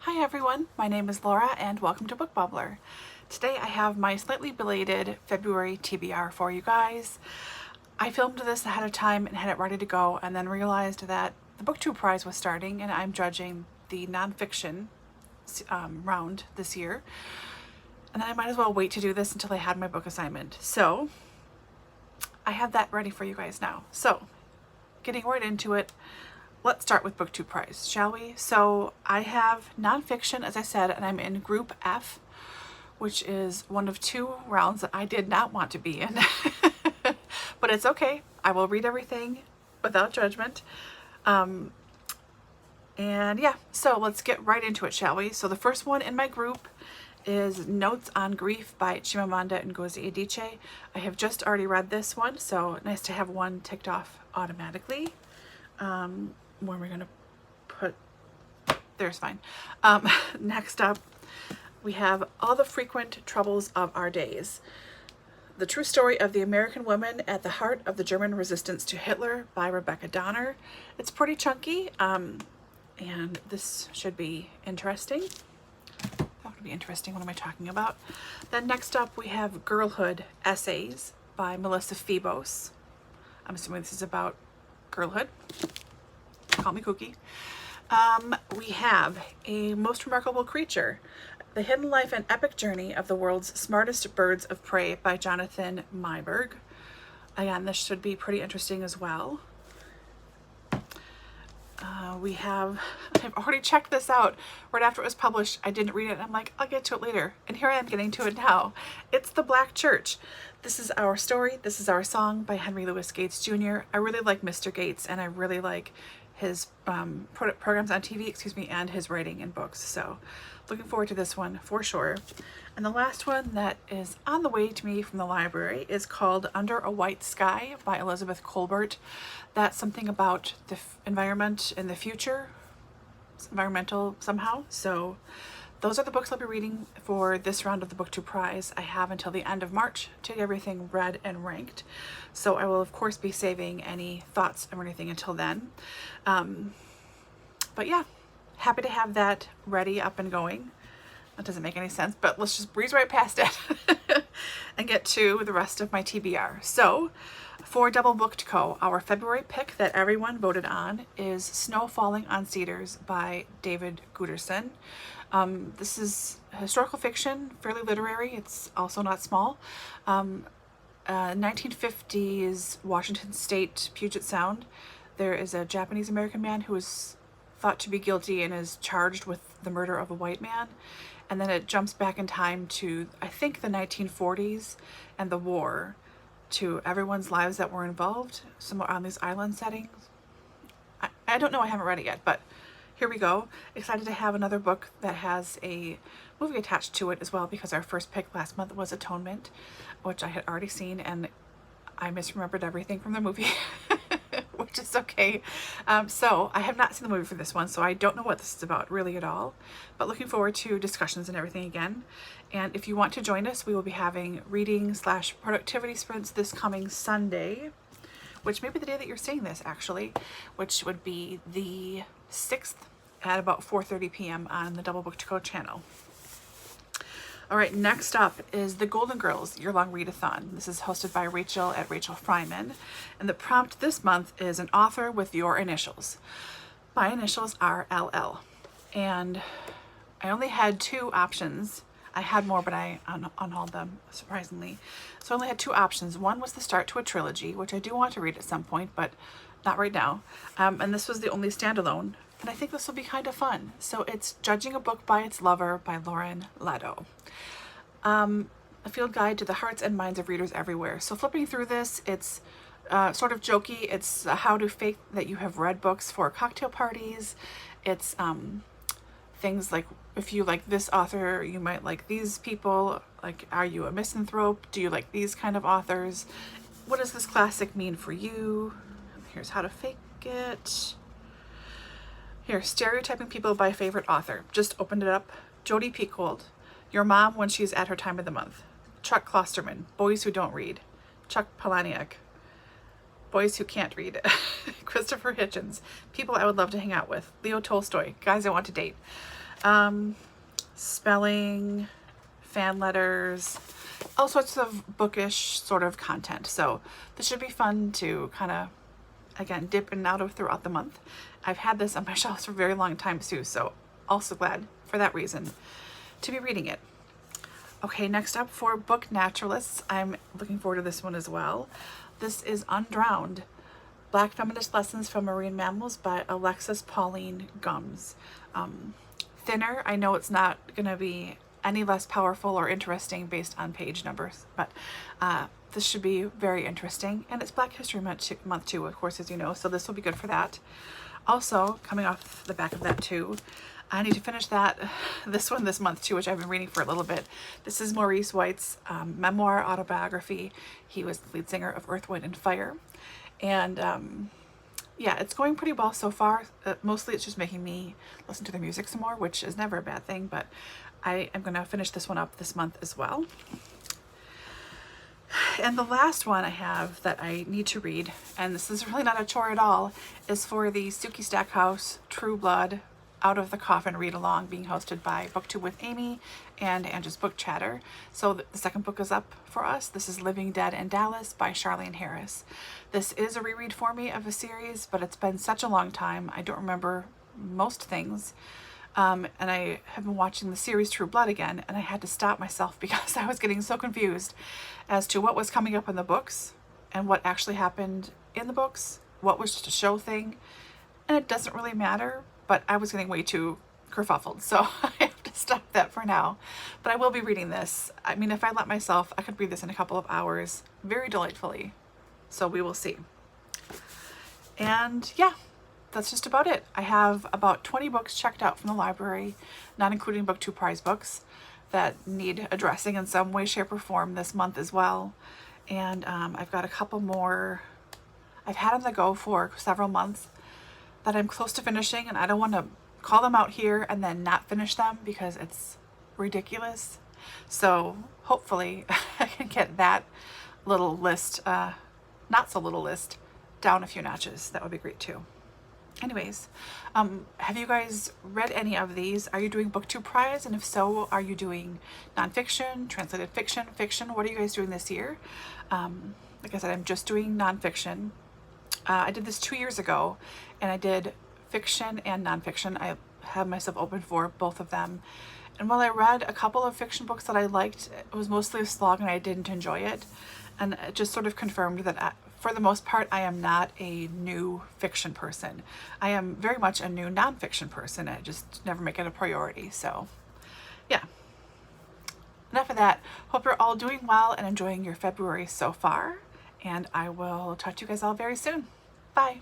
Hi everyone, my name is Laura and welcome to Book Bubbler. Today I have my slightly belated February TBR for you guys. I filmed this ahead of time and had it ready to go and then realized that the Booktube Prize was starting and I'm judging the nonfiction round this year. And then I might as well wait to do this until I had my book assignment. So I have that ready for you guys now. So getting right into it, let's start with Booktube Prize, shall we? So I have nonfiction, as I said, and I'm in Group F, which is one of two rounds that I did not want to be in. But it's okay. I will read everything without judgment. And yeah, so let's get right into it, shall we? So the first one in my group is Notes on Grief by Chimamanda Ngozi Adichie. I have just already read this one, so nice to have one ticked off automatically. Where we're gonna put, there's fine. Next up, we have All the Frequent Troubles of Our Days. The True Story of the American Woman at the Heart of the German Resistance to Hitler by Rebecca Donner. It's pretty chunky, and this should be interesting. That would be interesting. What am I talking about? Then next up, we have Girlhood Essays by Melissa Febos. I'm assuming this is about girlhood. Call me kooky. We have A Most Remarkable Creature, The Hidden Life and Epic Journey of the World's Smartest Birds of Prey by Jonathan Meiburg. Again, this should be pretty interesting as well. We have, I've already checked this out right after it was published. I didn't read it and I'm like, I'll get to it later. And here I am getting to it now. It's The Black Church. This is Our Story, This is Our Song by Henry Louis Gates Jr. I really like Mr. Gates and I really like his programs on TV, and his writing in books. So looking forward to this one for sure. And the last one that is on the way to me from the library is called Under a White Sky by Elizabeth Colbert. That's something about the environment in the future. It's environmental somehow. So those are the books I'll be reading for this round of the Booktube Prize. I have until the end of March to get everything read and ranked. So I will of course be saving any thoughts or anything until then. But yeah, happy to have that ready, up and going. That doesn't make any sense, but let's just breeze right past it and get to the rest of my TBR. So for DoubleBookedCo, our February pick that everyone voted on is Snow Falling on Cedars by David Guterson. This is historical fiction, fairly literary. It's also not small. 1950s Washington State, Puget Sound. There is a Japanese American man who is thought to be guilty and is charged with the murder of a white man. And then it jumps back in time to, I think, the 1940s and the war, to everyone's lives that were involved, somewhere on these island settings. I don't know, I haven't read it yet, but here we go. Excited to have another book that has a movie attached to it as well, because our first pick last month was Atonement, which I had already seen, and I misremembered everything from the movie, which is okay. So I have not seen the movie for this one, so I don't know what this is about really at all, but looking forward to discussions and everything again. And if you want to join us, we will be having reading/productivity sprints this coming Sunday, which may be the day that you're seeing this actually, which would be the 6th at about 4:30 p.m. on the DoubleBookedCo channel. All right, next up is the Golden Girls year-long readathon. This is hosted by Rachel at Rachel Fryman. And the prompt this month is an author with your initials. My initials are LL. And I only had two options. I had more, but I unhauled them, surprisingly. So I only had two options. One was the start to a trilogy, which I do want to read at some point, but not right now. And this was the only standalone. And I think this will be kind of fun. So it's Judging a Book by Its Lover by Lauren Leto. A field guide to the hearts and minds of readers everywhere. So flipping through this, it's sort of jokey. It's how to fake that you have read books for cocktail parties. It's things like, if you like this author, you might like these people. Like, are you a misanthrope? Do you like these kind of authors? What does this classic mean for you? Here's how to fake it. Here, Stereotyping People by Favorite Author. Just opened it up. Jodi Picoult, Your Mom When She's at Her Time of the Month. Chuck Klosterman, Boys Who Don't Read. Chuck Palahniuk, Boys Who Can't Read. Christopher Hitchens, People I Would Love to Hang Out With. Leo Tolstoy, Guys I Want to Date. spelling, fan letters, all sorts of bookish sort of content. So this should be fun to kind of, again, dip in and out of throughout the month. I've had this on my shelves for a very long time too, so also glad for that reason to be reading it. Okay, next up for book Naturalists, I'm looking forward to this one as well. This is Undrowned, Black Feminist Lessons from Marine Mammals by Alexis, Pauline, Gumbs. Thinner, I know it's not going to be any less powerful or interesting based on page numbers, but this should be very interesting. And it's Black History Month too, of course, as you know, so this will be good for that. Also, coming off the back of that too, I need to finish this one this month too, which I've been reading for a little bit. This is Maurice White's memoir autobiography. He was the lead singer of Earth, Wind and Fire. And yeah, it's going pretty well so far. Mostly it's just making me listen to the music some more, which is never a bad thing, but I am going to finish this one up this month as well. And the last one I have that I need to read, and this is really not a chore at all, is for the Sookie Stackhouse True Blood Out of the Coffin Read-Along, being hosted by Booktube with Amy and Angie's Book Chatter. So the second book is up for us. This is Living Dead in Dallas by Charlaine Harris. This is a reread for me of a series, but it's been such a long time. I don't remember most things. And I have been watching the series True Blood again, and I had to stop myself because I was getting so confused as to what was coming up in the books and what actually happened in the books, what was just a show thing. And it doesn't really matter, but I was getting way too kerfuffled, so I have to stop that for now. But I will be reading this. I mean, if I let myself, I could read this in a couple of hours very delightfully. So we will see. And yeah, that's just about it. I have about 20 books checked out from the library, not including Booktube Prize books, that need addressing in some way, shape, or form this month as well. And I've got a couple more I've had on the go for several months that I'm close to finishing, and I don't want to call them out here and then not finish them because it's ridiculous. So hopefully I can get that little list, not so little list, down a few notches. That would be great too. Anyways, have you guys read any of these? Are you doing Booktube Prize? And if so, are you doing nonfiction, translated fiction, fiction? What are you guys doing this year? Like I said, I'm just doing nonfiction. I did this 2 years ago, and I did fiction and nonfiction. I have myself open for both of them. And while I read a couple of fiction books that I liked, it was mostly a slog and I didn't enjoy it. And it just sort of confirmed that for the most part, I am not a new fiction person. I am very much a new nonfiction person. I just never make it a priority. So yeah, enough of that. Hope you're all doing well and enjoying your February so far. And I will talk to you guys all very soon. Bye.